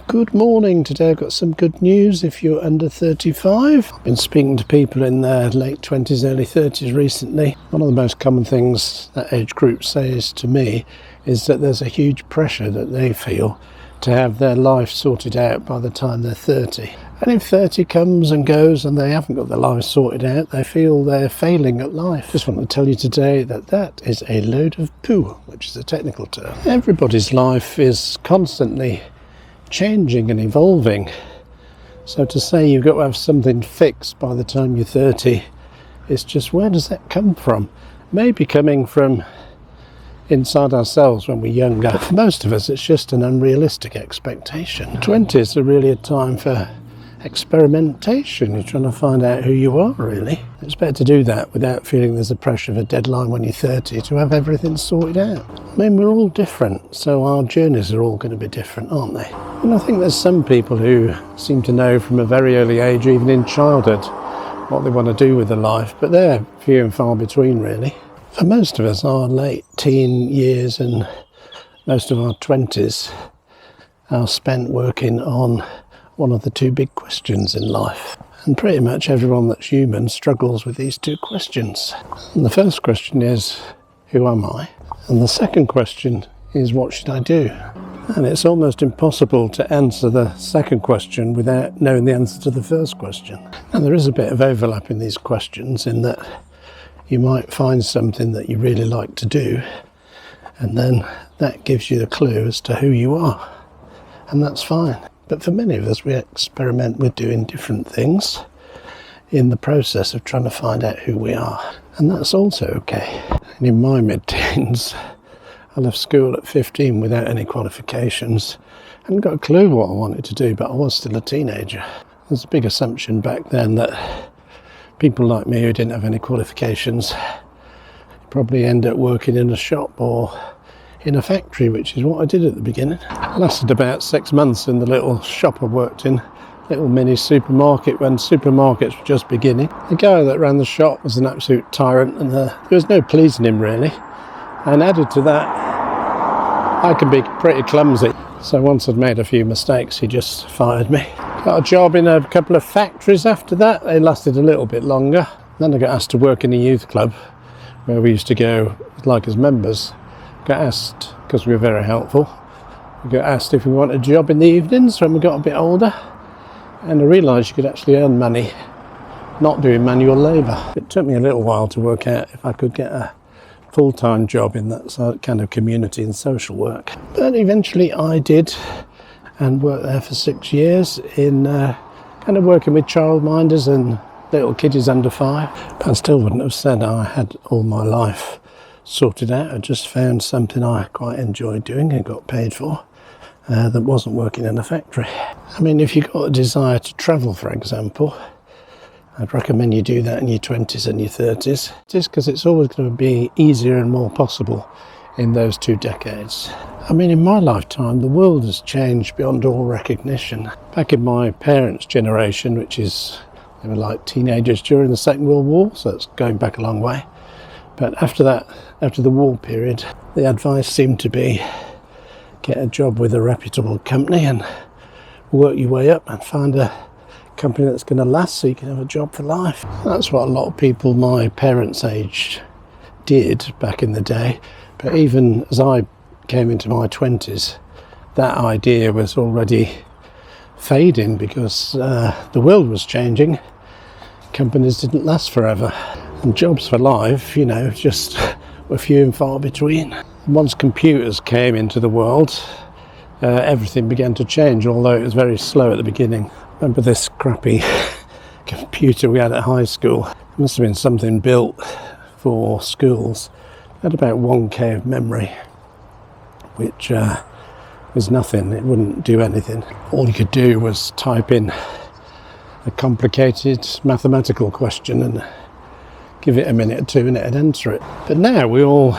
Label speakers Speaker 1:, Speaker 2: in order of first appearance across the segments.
Speaker 1: Good morning. Today I've got some good news if you're under 35. I've been speaking to people in their late 20s, early 30s recently. One of the most common things that age group says to me is that there's a huge pressure that they feel to have their life sorted out by the time they're 30. And if 30 comes and goes and they haven't got their life sorted out, they feel they're failing at life. Just want to tell you today that that is a load of poo, which is a technical term. Everybody's life is constantly changing and evolving, so to say you've got to have something fixed by the time you're 30, it's just, where does that come from? Maybe coming from inside ourselves when we're younger, but for most of us it's just an unrealistic expectation. 20s are really a time for experimentation. You're trying to find out who you are, really. It's better to do that without feeling there's a pressure of a deadline when you're 30 to have everything sorted out. I mean, we're all different, so our journeys are all going to be different, aren't they? And I think there's some people who seem to know from a very early age, even in childhood, what they want to do with their life, but they're few and far between, really. For most of us, our late teen years and most of our 20s are spent working on one of the two big questions in life. And pretty much everyone that's human struggles with these two questions. And the first question is, who am I? And the second question is, what should I do? And it's almost impossible to answer the second question without knowing the answer to the first question. And there is a bit of overlap in these questions in that you might find something that you really like to do, and then that gives you the clue as to who you are. And that's fine. But for many of us, we experiment with doing different things in the process of trying to find out who we are. And that's also okay. And in my mid-teens, I left school at 15 without any qualifications. I hadn't got a clue what I wanted to do, but I was still a teenager. There's a big assumption back then that people like me who didn't have any qualifications probably end up working in a shop or in a factory, which is what I did at the beginning. I lasted about 6 months in the little shop I worked in, little mini supermarket when supermarkets were just beginning. The guy that ran the shop was an absolute tyrant, and there was no pleasing him really. And added to that, I can be pretty clumsy. So once I'd made a few mistakes, he just fired me. Got a job in a couple of factories after that. They lasted a little bit longer. Then I got asked to work in a youth club where we used to go like as members. Got asked, because we were very helpful, we got asked if we wanted a job in the evenings when we got a bit older, and I realised you could actually earn money not doing manual labour. It took me a little while to work out if I could get a full-time job in that kind of community and social work, but eventually I did, and worked there for 6 years in kind of working with childminders and little kiddies under 5. But I still wouldn't have said I had all my life sorted out. I just found something I quite enjoyed doing and got paid for that wasn't working in a factory. I mean, if you've got a desire to travel, for example, I'd recommend you do that in your 20s and your 30s, just because it's always going to be easier and more possible in those 2 decades. I mean, in my lifetime, the world has changed beyond all recognition. Back in my parents' generation, which is, they were like teenagers during the Second World War, so it's going back a long way. But after that, after the war period, the advice seemed to be get a job with a reputable company and work your way up and find a company that's going to last so you can have a job for life. That's what a lot of people my parents' age did back in the day. But even as I came into my 20s, that idea was already fading because the world was changing. Companies didn't last forever. And jobs for life, you know, just were few and far between. Once computers came into the world, everything began to change, although it was very slow at the beginning. Remember this crappy computer we had at high school? It must have been something built for schools. It had about 1K of memory, which was nothing. It wouldn't do anything. All you could do was type in a complicated mathematical question and give it a minute or two and it'd answer it. But now we all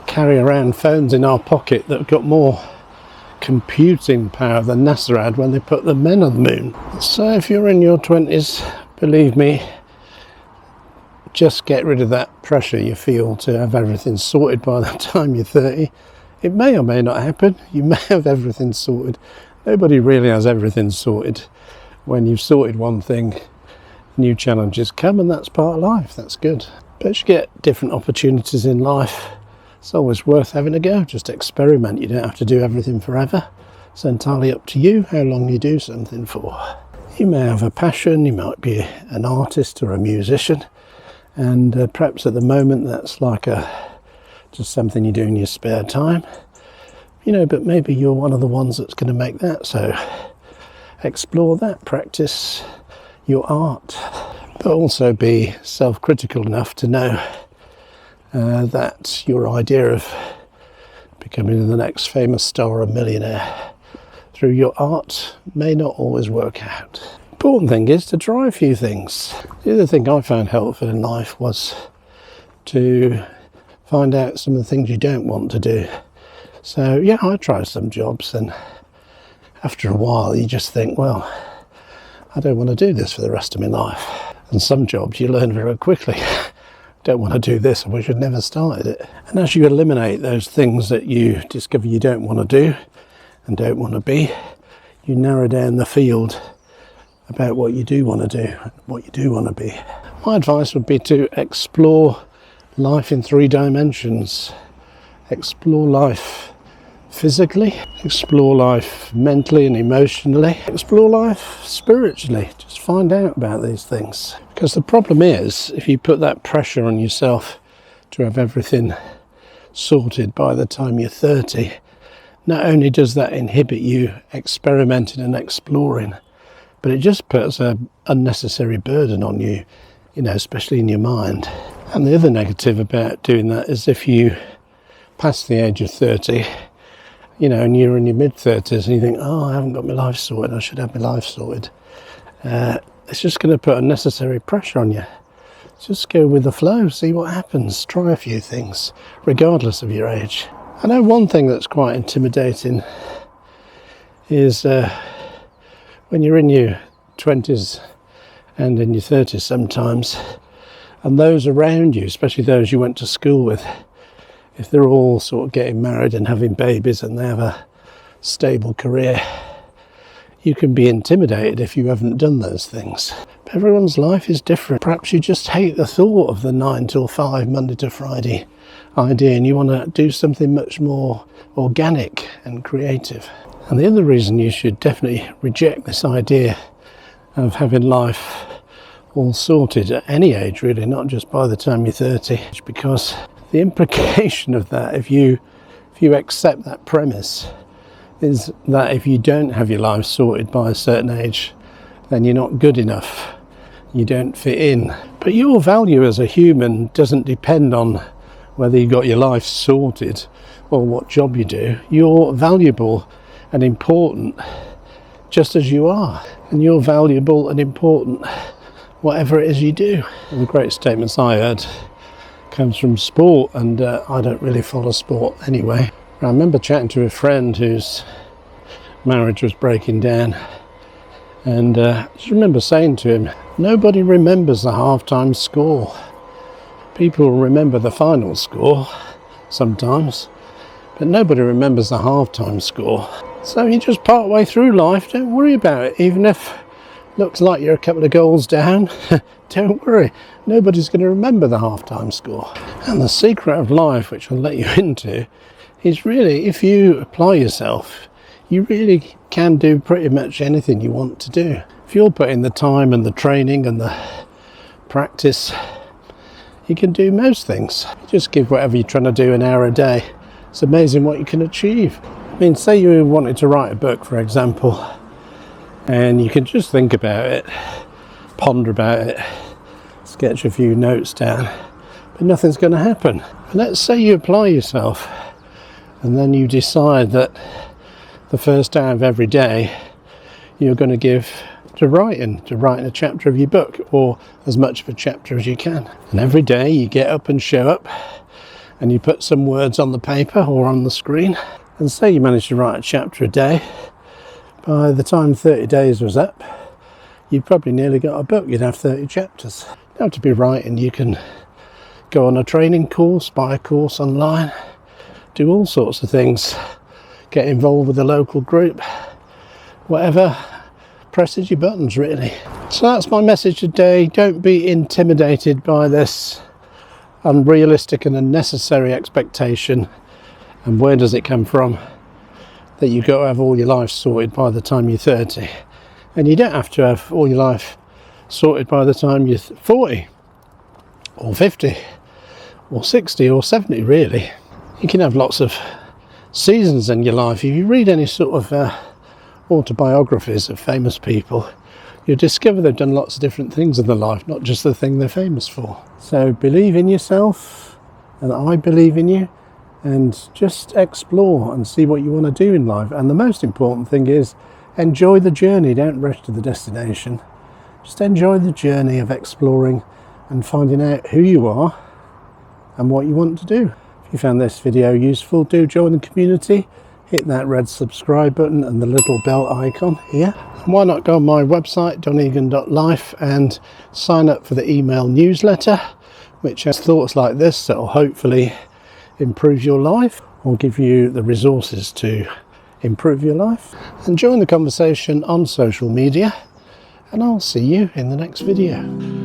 Speaker 1: carry around phones in our pocket that have got more computing power than NASA had when they put the men on the moon. So if you're in your 20s, believe me, just get rid of that pressure you feel to have everything sorted by the time you're 30. It may or may not happen. You may have everything sorted Nobody really has everything sorted. When you've sorted one thing, new challenges come, and that's part of life. That's good. But as you get different opportunities in life, it's always worth having a go. Just experiment. You don't have to do everything forever. It's entirely up to you how long you do something for. You may have a passion, you might be an artist or a musician, and perhaps at the moment that's like just something you do in your spare time. But maybe you're one of the ones that's going to make that, so explore that, practice your art, but also be self-critical enough to know that your idea of becoming the next famous star or millionaire through your art may not always work out. Important thing is to try a few things. The other thing I found helpful in life was to find out some of the things you don't want to do. So yeah, I tried some jobs, and after a while you just think, well, I don't want to do this for the rest of my life. And some jobs you learn very quickly. Don't want to do this, I wish I'd never started it. And as you eliminate those things that you discover you don't want to do and don't want to be, you narrow down the field about what you do want to do and what you do want to be. My advice would be to explore life in 3 dimensions. Explore life physically, explore life mentally and emotionally, explore life spiritually. Just find out about these things. Because the problem is, if you put that pressure on yourself to have everything sorted by the time you're 30, not only does that inhibit you experimenting and exploring, but it just puts an unnecessary burden on you, especially in your mind. And the other negative about doing that is if you pass the age of 30, and you're in your mid-30s and you think, oh, I haven't got my life sorted, I should have my life sorted. It's just going to put unnecessary pressure on you. Just go with the flow, see what happens, try a few things, regardless of your age. I know one thing that's quite intimidating is when you're in your 20s and in your 30s sometimes, and those around you, especially those you went to school with, if they're all sort of getting married and having babies and they have a stable career, you can be intimidated if you haven't done those things. But everyone's life is different. Perhaps you just hate the thought of the 9 till 5, Monday to Friday idea, and you want to do something much more organic and creative. And the other reason you should definitely reject this idea of having life all sorted at any age, really, not just by the time you're 30, because the implication of that, if you accept that premise, is that if you don't have your life sorted by a certain age, then you're not good enough, you don't fit in. But your value as a human doesn't depend on whether you got your life sorted or what job you do. You're valuable and important just as you are, and you're valuable and important whatever it is you do. One of the great statements I heard comes from sport, and I don't really follow sport anyway. I remember chatting to a friend whose marriage was breaking down, and I just remember saying to him, nobody remembers the half-time score. People remember the final score sometimes, but nobody remembers the half-time score. So you just part way through life, don't worry about it, even if looks like you're a couple of goals down. Don't worry, nobody's going to remember the half-time score. And the secret of life, which I'll let you into, is really, if you apply yourself, you really can do pretty much anything you want to do. If you're putting the time and the training and the practice, you can do most things. Just give whatever you're trying to do an hour a day. It's amazing what you can achieve. I mean, say you wanted to write a book, for example, and you can just think about it, ponder about it, sketch a few notes down, but nothing's going to happen. And let's say you apply yourself, and then you decide that the first hour of every day you're going to give to writing a chapter of your book, or as much of a chapter as you can. And every day you get up and show up, and you put some words on the paper or on the screen, and say you managed to write a chapter a day. By the time 30 days was up, you'd probably nearly got a book. You'd have 30 chapters. You don't have to be writing. You can go on a training course, buy a course online, do all sorts of things, get involved with a local group, whatever presses your buttons, really. So that's my message today. Don't be intimidated by this unrealistic and unnecessary expectation. And where does it come from? That you've got to have all your life sorted by the time you're 30. And you don't have to have all your life sorted by the time you're 40 or 50 or 60 or 70, really. You can have lots of seasons in your life. If you read any sort of autobiographies of famous people, you'll discover they've done lots of different things in their life, not just the thing they're famous for. So believe in yourself, and I believe in you, and just explore and see what you want to do in life. And the most important thing is enjoy the journey. Don't rush to the destination. Just enjoy the journey of exploring and finding out who you are and what you want to do. If you found this video useful, do join the community. Hit that red subscribe button and the little bell icon here. And why not go on my website, donegan.life, and sign up for the email newsletter, which has thoughts like this that will hopefully improve your life or give you the resources to improve your life. And join the conversation on social media, and I'll see you in the next video.